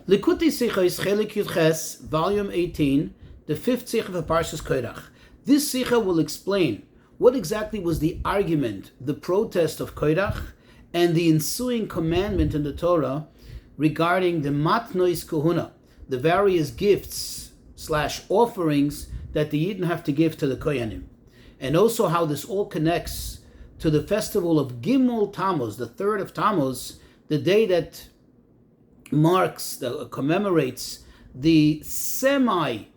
Likutei Sichos, Chelik Yudches, Volume 18, the fifth Sicha of Parshas Korach. This Sicha will explain what exactly was the argument, the protest of Korach, and the ensuing commandment in the Torah regarding the matnois kahuna, the various gifts / offerings that the Yidden have to give to the Kohanim, and also how this all connects to the festival of Gimel Tammuz, the 3rd of Tammuz, the day that commemorates the semi-release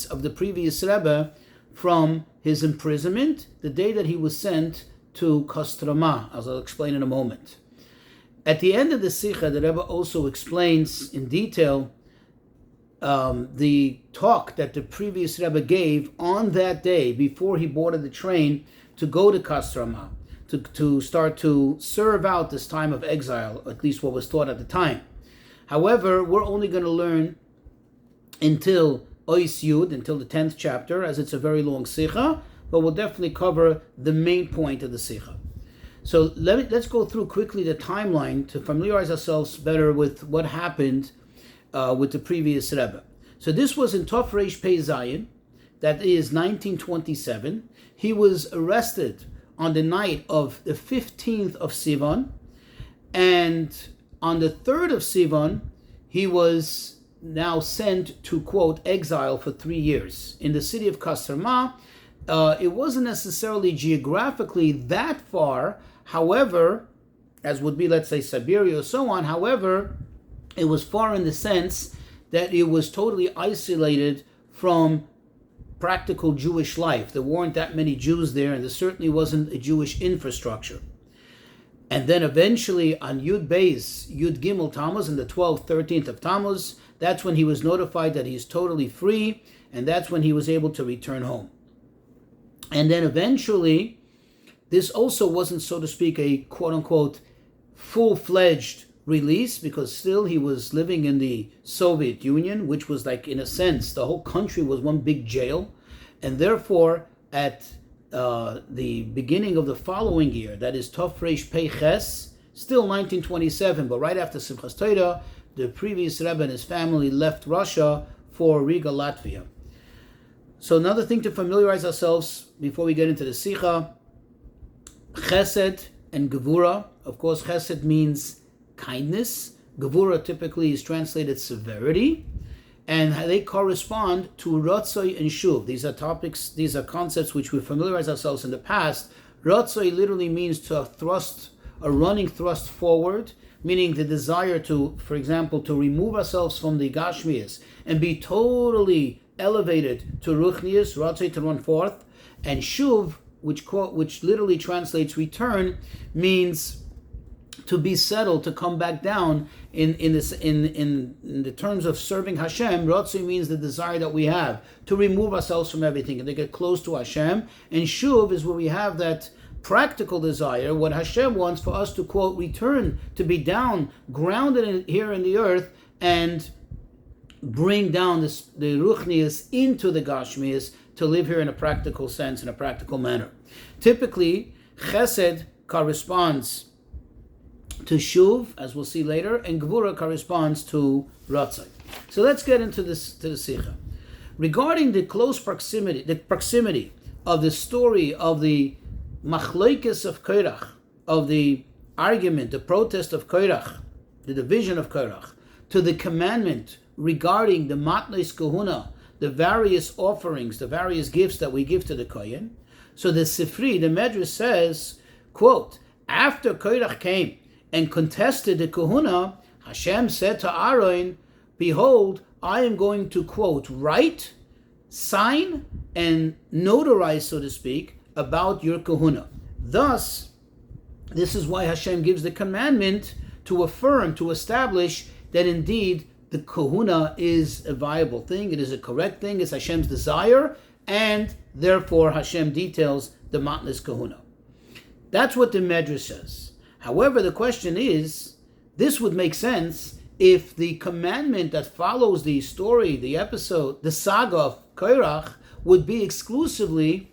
of the previous Rebbe from his imprisonment, the day that he was sent to Kostroma, as I'll explain in a moment. At the end of the Sikha, the Rebbe also explains in detail the talk that the previous Rebbe gave on that day before he boarded the train to go to Kostroma, to start to serve out this time of exile, at least what was taught at the time. However, we're only going to learn until Ois Yud, until the 10th chapter, as it's a very long Sikha, but we'll definitely cover the main point of the Sikha. So let's go through quickly the timeline to familiarize ourselves better with what happened with the previous Rebbe. So this was in Tov Reish Pei Zayin, that is 1927. He was arrested on the night of the 15th of Sivan, and on the 3rd of Sivan, he was now sent to, quote, exile for 3 years in the city of Kostroma. It wasn't necessarily geographically that far, however, as would be, let's say, Siberia or so on. However, it was far in the sense that it was totally isolated from practical Jewish life. There weren't that many Jews there, and there certainly wasn't a Jewish infrastructure. And then eventually on Yud Beis, Yud Gimel Tammuz, and the 12th, 13th of Tammuz, that's when he was notified that he's totally free, and that's when he was able to return home. And then eventually, this also wasn't, so to speak, a quote-unquote full-fledged release, because still he was living in the Soviet Union, which was like, in a sense, the whole country was one big jail. And therefore, at the beginning of the following year, that is Tov Reish Pei Ches, still 1927, but right after Simchas Torah, the previous Rebbe and his family left Russia for Riga, Latvia. So another thing to familiarize ourselves before we get into the Sikha, Chesed and Gevura. Of course, Chesed means kindness. Gevura typically is translated severity, and they correspond to Ratzoi and Shuv. These are topics, these are concepts which we familiarize ourselves in the past. Ratzoi literally means to thrust, a running thrust forward, meaning the desire to, for example, to remove ourselves from the Gashmias and be totally elevated to Ruchnias, Ratzoi, to run forth. And Shuv, which literally translates return, means to be settled, to come back down in the terms of serving Hashem. Ratzoi means the desire that we have to remove ourselves from everything and to get close to Hashem. And Shuv is where we have that practical desire, what Hashem wants for us to, quote, return, to be down, grounded here in the earth, and bring down the Ruchnias into the Gashmias, to live here in a practical sense, in a practical manner. Typically, Chesed corresponds to Shuv, as we'll see later, and Gevura corresponds to Ratzai. So let's get into this, to the Sikha. Regarding the close proximity of the story of the Machlokes of Korach, of the argument, the protest of Korach, the division of Korach, to the commandment regarding the matnos kahuna, the various offerings, the various gifts that we give to the Kohen. So the Sifri, the Medrash says, quote, after Korach came and contested the kahuna, Hashem said to Aaron, behold, I am going to, quote, write, sign, and notarize, so to speak, about your kahuna. Thus, this is why Hashem gives the commandment to affirm, to establish that indeed the kahuna is a viable thing, it is a correct thing, it's Hashem's desire, and therefore Hashem details the matnos kahuna. That's what the Medrash says. However, the question is, this would make sense if the commandment that follows the story, the episode, the saga of Korach, would be exclusively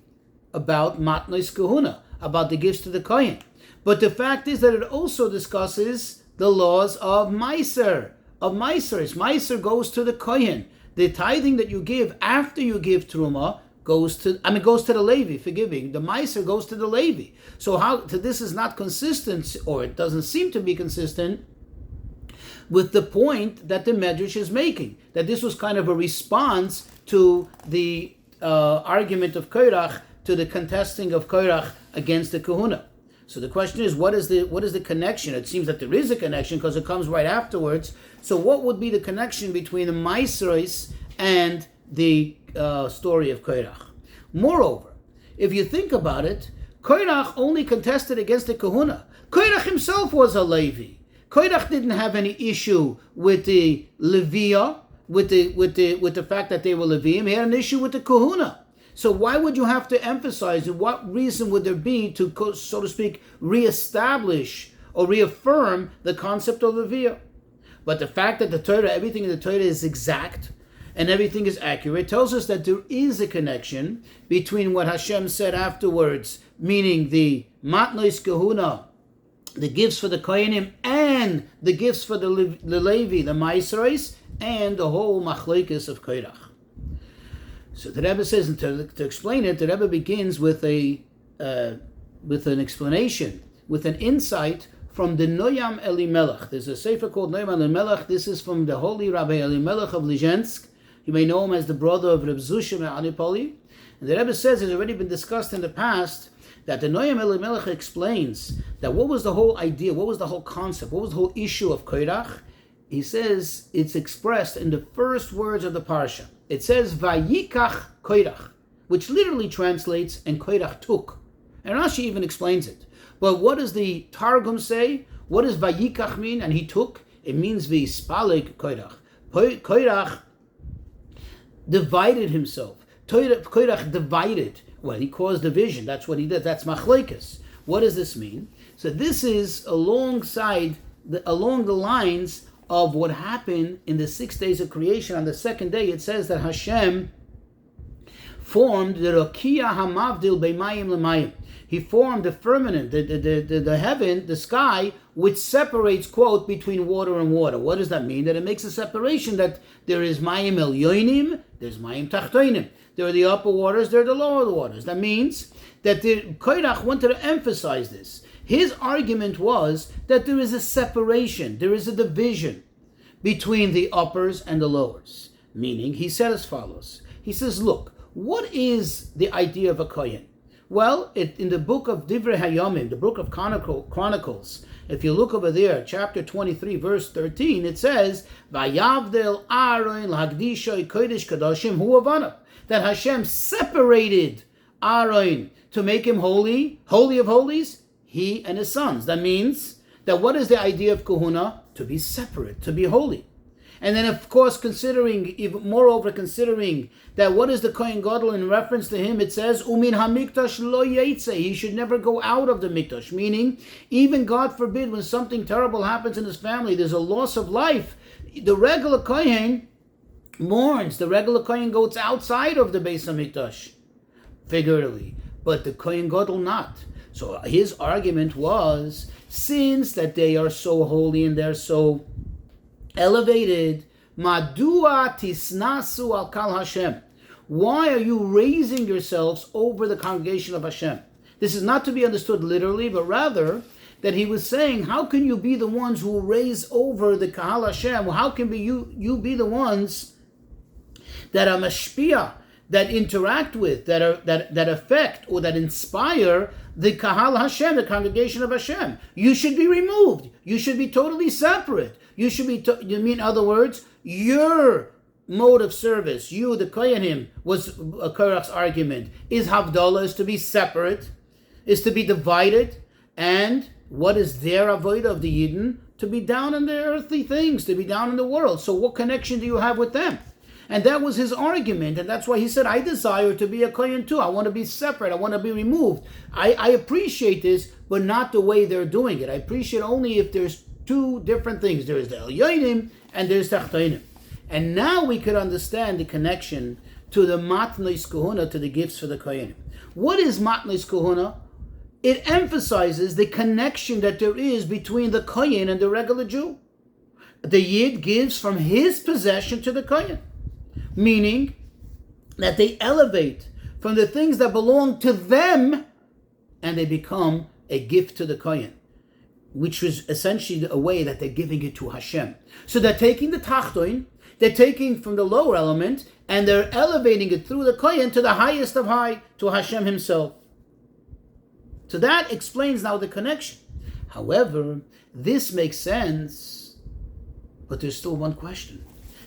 about matnos kahuna, about the gifts to the Kohen. But the fact is that it also discusses the laws of Meiser. Meiser goes to the Kohen. The tithing that you give after you give Truma goes to the Levi, forgive me. The Meiser goes to the Levi. So this is not consistent, or it doesn't seem to be consistent with the point that the Medrash is making, that this was kind of a response to the argument of Korach, to the contesting of Korach against the Kahuna. So the question is, what is the connection? It seems that there is a connection because it comes right afterwards. So what would be the connection between the Meiseros and the story of Korach? Moreover, if you think about it, Korach only contested against the Kahuna. Korach himself was a Levi. Korach didn't have any issue with the Leviah, with the fact that they were Leviim. He had an issue with the Kahuna. So why would you have to emphasize, and what reason would there be to, so to speak, reestablish or reaffirm the concept of Leviah? But the fact that the Torah, everything in the Torah is exact and everything is accurate, tells us that there is a connection between what Hashem said afterwards, meaning the Matnos Kahuna, the gifts for the Kohanim, and the gifts for the Levi, the Meiseros, and the whole Machlokes of Korach. So the Rebbe says, and to explain it, the Rebbe begins with an explanation, with an insight from the Noam Elimelech. There's a sefer called Noam Elimelech. This is from the holy Rabbi Elimelech of Lizhensk. You may know him as the brother of Reb Zusha Me'anipoli. And the Rebbe says, it's already been discussed in the past, that the Noam Elimelech explains that what was the whole idea, what was the whole concept, what was the whole issue of Korach. He says it's expressed in the first words of the parsha. It says Vayikach Korach, which literally translates, and Korach took. And Rashi even explains it. But what does the Targum say? What does Vayikach mean? And he took? It means V'ispaleg Korach. Korach divided himself. Korach divided. Well, he caused division. That's what he did. That's machlokes. What does this mean? So this is along the lines of what happened in the 6 days of creation. On the second day, it says that Hashem formed the Rokia Hamavdil Beimayim Lemayim. He formed the firmament, the heaven, the sky, which separates, quote, between water and water. What does that mean? That it makes a separation, that there is Mayim Elyonim, there's Mayim Tachtoinim. There are the upper waters, there are the lower waters. That means that the Korach wanted to emphasize this. His argument was that there is a separation, there is a division between the uppers and the lowers. Meaning, he said as follows. He says, look, what is the idea of a Kohen? Well, in the book of Divrei Hayomim, the book of Chronicles, if you look over there, chapter 23, verse 13, it says, Vayavdel Aaron l'hagdisha kodesh kadoshim hu avanav. That Hashem separated Aaron to make him holy, holy of holies, he and his sons. That means that what is the idea of kahuna? To be separate, to be holy. And then, of course, considering that what is the Kohen Gadol in reference to him, it says, Umin hamikdash lo yetze, he should never go out of the mikdash. Meaning, even God forbid, when something terrible happens in his family, there's a loss of life, the regular Kohen mourns. The regular Kohen goes outside of the Beis HaMikdash, figuratively, but the Kohen Gadol not. So his argument was, since that they are so holy and they're so elevated, Madua tisnasu al kal Hashem. Why are you raising yourselves over the congregation of Hashem? This is not to be understood literally, but rather that he was saying, how can you be the ones who raise over the Kahal Hashem? How can you be the ones that are mashpia, that interact with, that affect or that inspire the Kahal Hashem, the congregation of Hashem? You should be removed. You should be totally separate. You should be, you mean, in other words, your mode of service, you, the Kohanim, was Korach's argument, is Havdalah, is to be separate, is to be divided, and what is their avodah of the Yidden? To be down in the earthly things, to be down in the world. So what connection do you have with them? And that was his argument, and that's why he said, I desire to be a Kohen too. I want to be separate. I want to be removed. I appreciate this, but not the way they're doing it. I appreciate only if there's two different things. There is the Elyonim and there's Tachtoinim. And now we could understand the connection to the Matnos Kahuna, to the gifts for the Kohanim. What is Matnos Kahuna? it emphasizes the connection that there is between the Kohen and the regular Jew. The Yid gives from his possession to the Kohen, meaning that they elevate from the things that belong to them and they become a gift to the Kohen, which is essentially a way that they're giving it to Hashem. So they're taking the Tachtoin, they're taking from the lower element, and they're elevating it through the Kohen to the highest of high, to Hashem himself. So that explains now the connection. However, this makes sense, but there's still one question.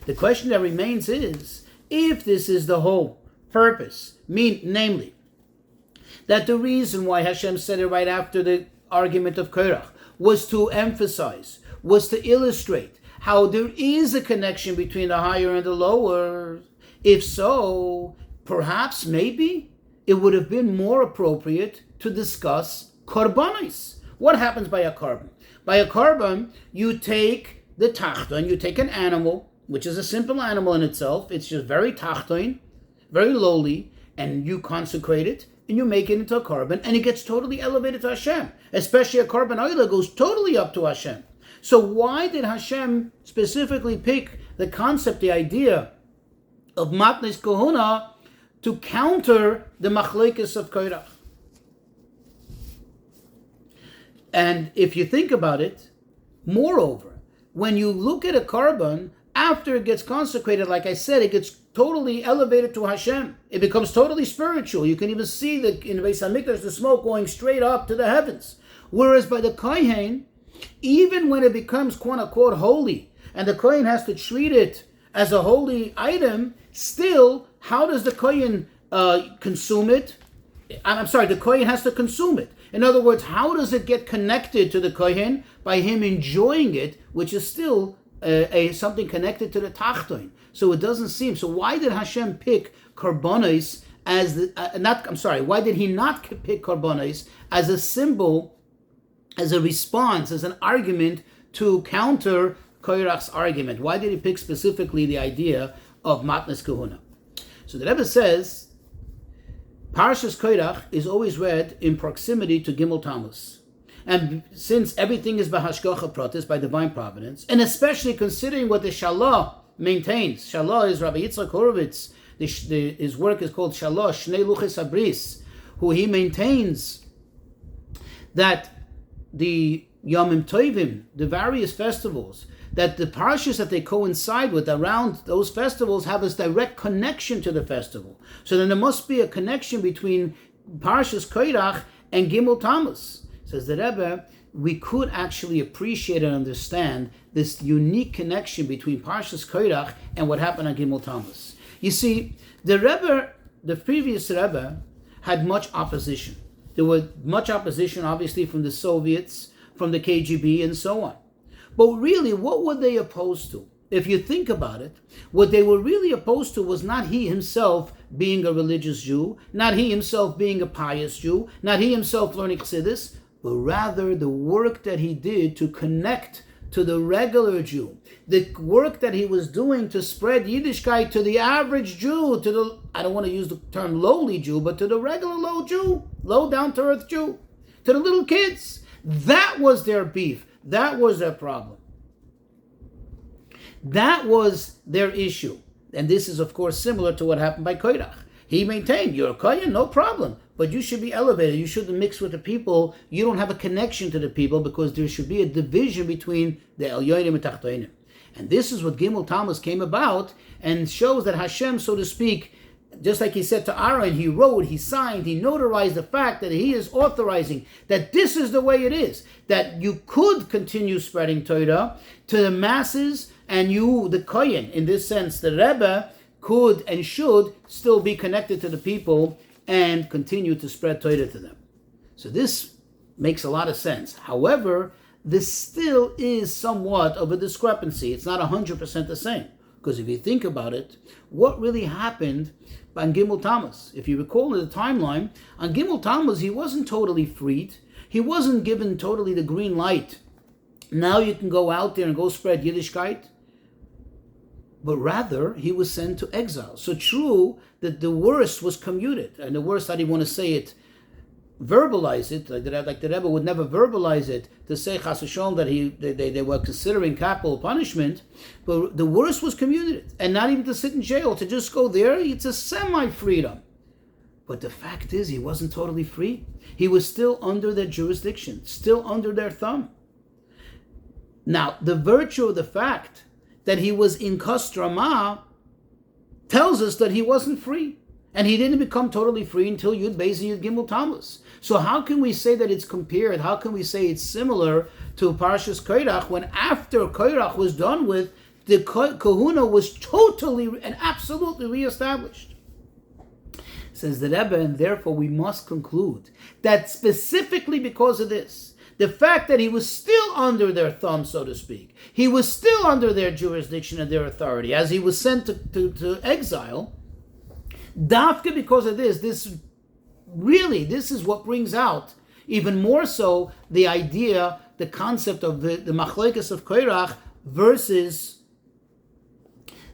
The question that remains is, if this is the whole purpose, namely, that the reason why Hashem said it right after the argument of Korach was to emphasize, was to illustrate how there is a connection between the higher and the lower. If so, perhaps, maybe, it would have been more appropriate to discuss korbanos. What happens by a korban? By a korban, you take the tachton, you take an animal, which is a simple animal in itself, it's just very tachton, very lowly, and you consecrate it, and you make it into a korban, and it gets totally elevated to Hashem. Especially a korban oila goes totally up to Hashem. So why did Hashem specifically pick the concept, the idea of matnes kahuna to counter the machlekes of Korach? And if you think about it, moreover, when you look at a korban, after it gets consecrated, like I said, it gets totally elevated to Hashem. It becomes totally spiritual. You can even see that in the Beis HaMikdash, the smoke going straight up to the heavens. Whereas by the Kohen, even when it becomes quote-unquote holy, and the Kohen has to treat it as a holy item, still, how does the Kohen consume it? The Kohen has to consume it. In other words, how does it get connected to the Kohen? By him enjoying it, which is still something connected to the Tachton. So it doesn't seem. So why did Hashem pick korbanos as why did he not pick korbanos as a symbol, as a response, as an argument to counter Korach's argument? Why did he pick specifically the idea of matnes kahuna? So the Rebbe says, Parshas Korach is always read in proximity to Gimel Tammuz. And since everything is b'hashgacha pratis, by divine providence, and especially considering what the Shalah maintains, Shalah is Rabbi Yitzchak Horowitz, his work is called Shalah, Shnei Luches Abris, who he maintains that the Yomim Tovim, the various festivals, that the parshas that they coincide with around those festivals have a direct connection to the festival. So then there must be a connection between Parshas Korach and Gimel Tammuz. Says the Rebbe, we could actually appreciate and understand this unique connection between Parshas Korach and what happened on Gimel Tammuz. You see, the previous Rebbe had much opposition. There was much opposition, obviously, from the Soviets, from the KGB, and so on. But really, what were they opposed to? If you think about it, what they were really opposed to was not he himself being a religious Jew, not he himself being a pious Jew, not he himself learning Chassidus, but rather the work that he did to connect to the regular Jew, the work that he was doing to spread Yiddishkeit to the average Jew, to the, I don't want to use the term lowly Jew, but to the regular low Jew, low down-to-earth Jew, to the little kids. That was their beef. That was their problem. That was their issue. And this is, of course, similar to what happened by Korach. He maintained, you're a Kohen, no problem, but you should be elevated. You shouldn't mix with the people. You don't have a connection to the people because there should be a division between the Elyonim and Tachtonim. And this is what Gimel Tammuz came about and shows that Hashem, so to speak, just like he said to Aaron, he wrote, he signed, he notarized the fact that he is authorizing that this is the way it is, that you could continue spreading Torah to the masses, and you, the Kohen, in this sense, the Rebbe, could and should still be connected to the people and continue to spread Torah to them. So this makes a lot of sense. However, this still is somewhat of a discrepancy. It's not 100% the same. Because if you think about it, what really happened on Gimel Tammuz? If you recall in the timeline, on Gimel Tammuz, he wasn't totally freed. He wasn't given totally the green light. Now you can go out there and go spread Yiddishkeit. But rather, he was sent to exile. So true that the worst was commuted. And the worst, I didn't want to say it verbalize it, like the Rebbe would never verbalize it to say Chas v'Shalom that they were considering capital punishment, but the worst was commuted, and not even to sit in jail, to just go there, it's a semi-freedom. But the fact is, he wasn't totally free. He was still under their jurisdiction, still under their thumb. Now, the virtue of the fact that he was in Kostrama tells us that he wasn't free. And he didn't become totally free until Yud Beis and Yud Gimel Tammuz. So how can we say that it's compared? How can we say it's similar to Parshas Korach when after Korach was done with, the kahuna was totally and absolutely reestablished? Says the Rebbe, and therefore we must conclude that specifically because of this, the fact that he was still under their thumb, so to speak, he was still under their jurisdiction and their authority, as he was sent to exile, Dafka, because of this is what brings out even more so the idea, the concept of the machlekes of Korach versus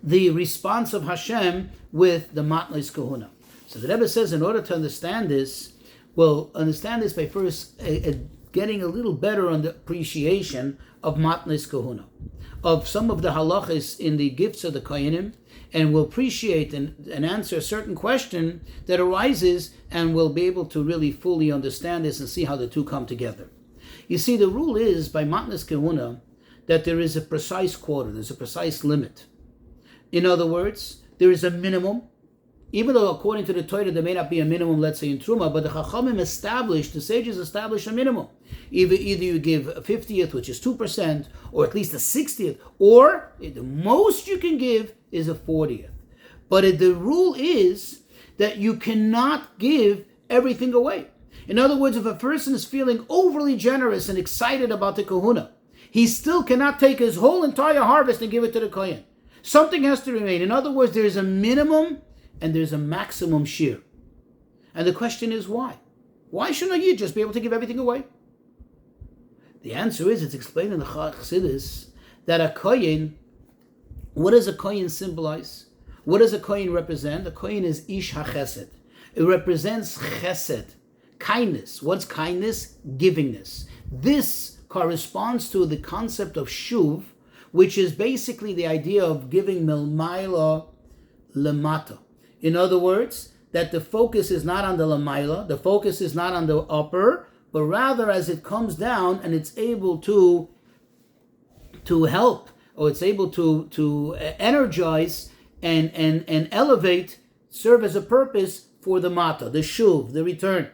the response of Hashem with the matnos kahuna. So the Rebbe says, in order to understand this, we'll understand this by first getting a little better on the appreciation of matnos kahuna, of some of the halachas in the gifts of the kohanim, and we'll appreciate and answer a certain question that arises, and we'll be able to really fully understand this and see how the two come together. You see, the rule is, by matnos kahuna, that there is a precise quota, there's a precise limit. In other words, there is a minimum, even though according to the Torah there may not be a minimum, let's say in Truma, but the Chachamim established, the sages established a minimum. Either you give a 50th, which is 2%, or at least a 60th, or the most you can give is a 40th. But the rule is that you cannot give everything away. In other words, if a person is feeling overly generous and excited about the kahuna, he still cannot take his whole entire harvest and give it to the kohen. Something has to remain. In other words, there is a minimum and there's a maximum share. And the question is why? Why shouldn't you just be able to give everything away? The answer is, it's explained in the Chassidus, that a kohen, what does a kohen symbolize? What does a kohen represent? A kohen is ish hachesed. It represents chesed, kindness. What's kindness? Givingness. This corresponds to the concept of shuv, which is basically the idea of giving milmaila lemata. In other words, that the focus is not on the lamaila, the focus is not on the upper, but rather as it comes down and it's able to help, or it's able to energize and elevate, serve as a purpose for the mata, the shuv, the return.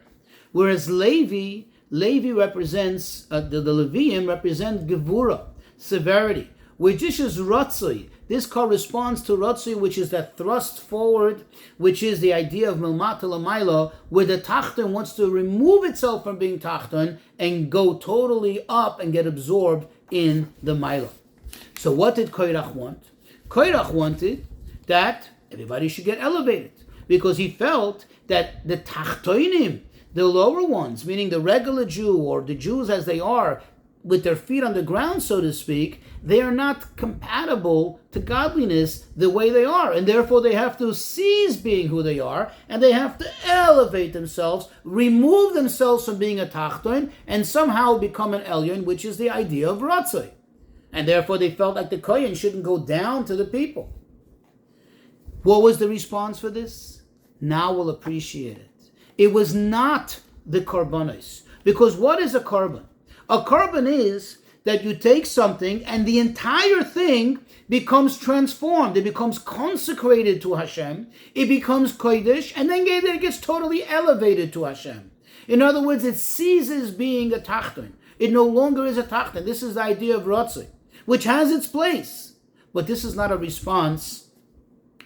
Whereas Levi represents, the Leviim represent gevura, severity, which is ratzoi. This corresponds to ratzoi, which is that thrust forward, which is the idea of milmata l'mayla, where the tachton wants to remove itself from being tachton and go totally up and get absorbed in the mayla. So what did Korach want? Korach wanted that everybody should get elevated, because he felt that the tachtoinim, the lower ones, meaning the regular Jew or the Jews as they are, with their feet on the ground, so to speak, they are not compatible to godliness the way they are. And therefore they have to cease being who they are, and they have to elevate themselves, remove themselves from being a tachton, and somehow become an elyon, which is the idea of ratzoi. And therefore they felt like the kohen shouldn't go down to the people. What was the response for this? Now we'll appreciate it. It was not the korbanos. Because what is a korban? A korban is that you take something and the entire thing becomes transformed. It becomes consecrated to Hashem. It becomes kodesh, and then it gets totally elevated to Hashem. In other words, it ceases being a tachton. It no longer is a tachton. This is the idea of ratzoi, which has its place. But this is not a response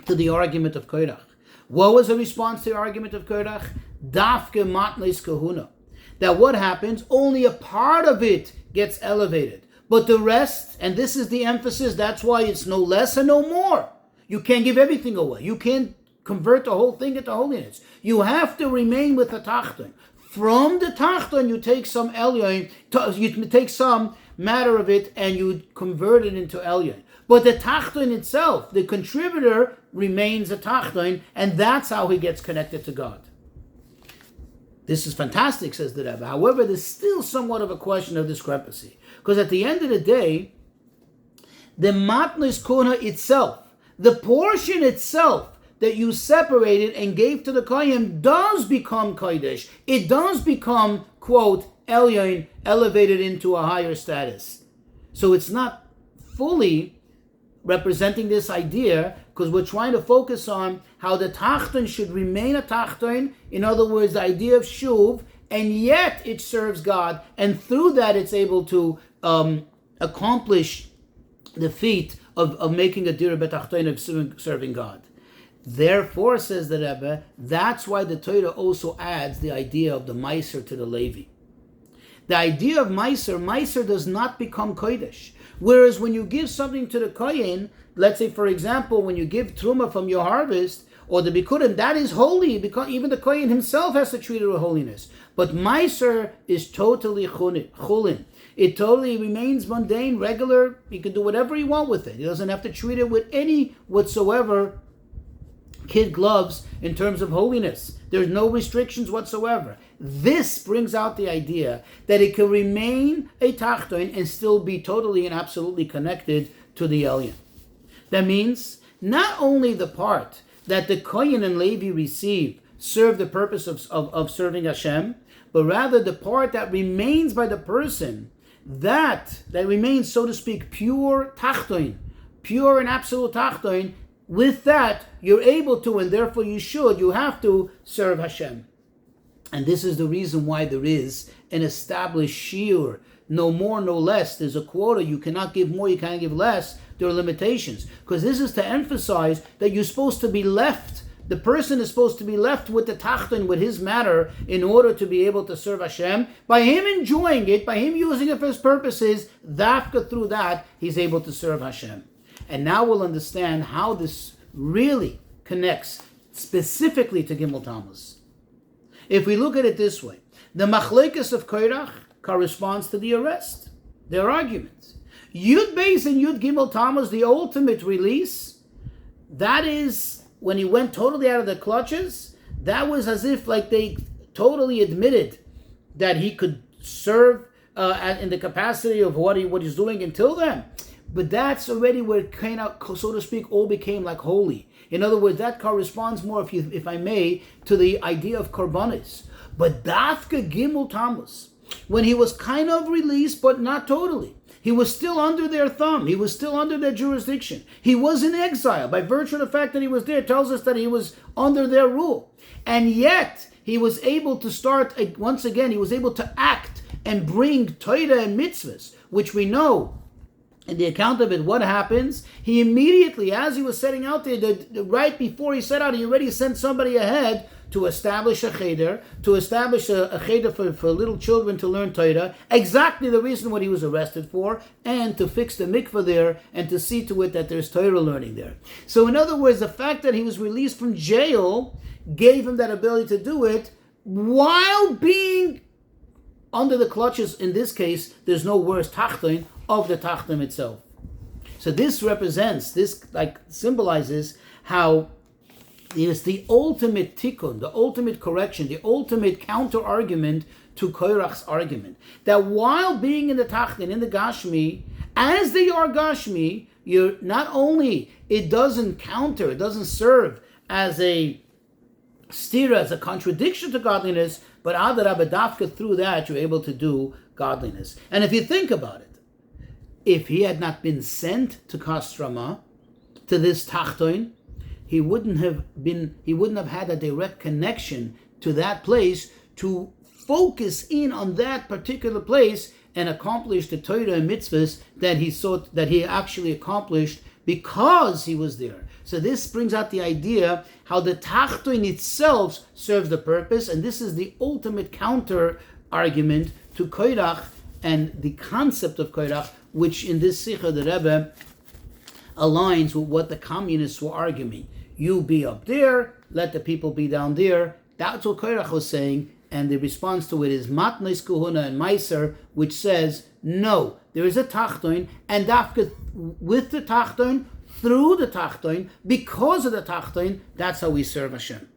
to the argument of Korach. What was the response to the argument of Korach? Dafke matnes kahuna. That what happens, only a part of it gets elevated. But the rest, and this is the emphasis, that's why it's no less and no more. You can't give everything away. You can't convert the whole thing into holiness. You have to remain with the tachton. From the tachton, you take some elyon, you take some matter of it and you convert it into elyon. But the tachton itself, the contributor, remains a tachton, and that's how he gets connected to God. This is fantastic, says the Rebbe. However, there's still somewhat of a question of discrepancy. Because at the end of the day, the matnos kuna itself, the portion itself that you separated and gave to the kohen does become kodesh. It does become, quote, elyon, elevated into a higher status. So it's not fully representing this idea, because we're trying to focus on how the tachton should remain a tachton. In other words, the idea of shuv, and yet it serves God, and through that it's able to accomplish the feat of making a dira betachton of serving God. Therefore, says the Rebbe, that's why the Torah also adds the idea of the meiser to the Levi. The idea of meiser does not become kodesh. Whereas when you give something to the kohen, let's say, for example, when you give truma from your harvest, or the bikurim, that is holy, because even the kohen himself has to treat it with holiness. But meiser is totally chulin. It totally remains mundane, regular. He can do whatever he wants with it. He doesn't have to treat it with any whatsoever kid gloves in terms of holiness. There's no restrictions whatsoever. This brings out the idea that it can remain a tachton and still be totally and absolutely connected to the Elyon. That means not only the part that the Kohen and Levi receive serve the purpose of serving Hashem, but rather the part that remains by the person, that remains, so to speak, pure tachton, pure and absolute tachton. With that, you're able to, and therefore you have to serve Hashem. And this is the reason why there is an established shiur, no more, no less. There's a quota. You cannot give more, you can't give less. There are limitations. Because this is to emphasize that you're supposed to be left, the person is supposed to be left with the tachton, with his matter, in order to be able to serve Hashem. By him enjoying it, by him using it for his purposes, dafka through that, he's able to serve Hashem. And now we'll understand how this really connects specifically to Gimel Tammuz. If we look at it this way, the machlekes of Korach corresponds to the arrest, their arguments. Yud Beis and Yud Gimel Tammuz, the ultimate release, that is when he went totally out of the clutches, that was as if like they totally admitted that he could serve in the capacity of what he's doing until then. But that's already where it kind of, so to speak, all became like holy. In other words, that corresponds more, if I may, to the idea of korbanos. But dafka Gimel Tammuz, when he was kind of released, but not totally. He was still under their thumb. He was still under their jurisdiction. He was in exile. By virtue of the fact that he was there, it tells us that he was under their rule. And yet, he was able to start, once again, he was able to act and bring Torah and mitzvahs, which we know, in the account of it, what happens? He immediately, as he was setting out there, right before he set out, he already sent somebody ahead to establish a cheder, to establish a cheder for little children to learn Torah, exactly the reason what he was arrested for, and to fix the mikveh there, and to see to it that there's Torah learning there. So in other words, the fact that he was released from jail gave him that ability to do it, while being under the clutches, in this case, there's no worse tachton, of the tachton itself. So this represents, this like symbolizes how it is the ultimate tikkun, the ultimate correction, the ultimate counter-argument to Korach's argument. That while being in the tachton, in the Gashmi, as they are Gashmi, you're not only, it doesn't serve as a stira, as a contradiction to godliness, but adarabah dafka, through that you're able to do godliness. And if you think about it, if he had not been sent to Kastrama, to this tachton, he wouldn't have had a direct connection to that place to focus in on that particular place and accomplish the Torah and mitzvahs that he actually accomplished because he was there. So this brings out the idea how the tachton itself serves the purpose, and this is the ultimate counter argument to Korach and the concept of Korach, which in this Sicha the Rebbe aligns with what the communists were arguing. You be up there, let the people be down there. That's what Korach was saying, and the response to it is matnos kuhuna and meiser, which says, no, there is a tachton, and dafka with the tachton, through the tachton, because of the tachton, that's how we serve Hashem.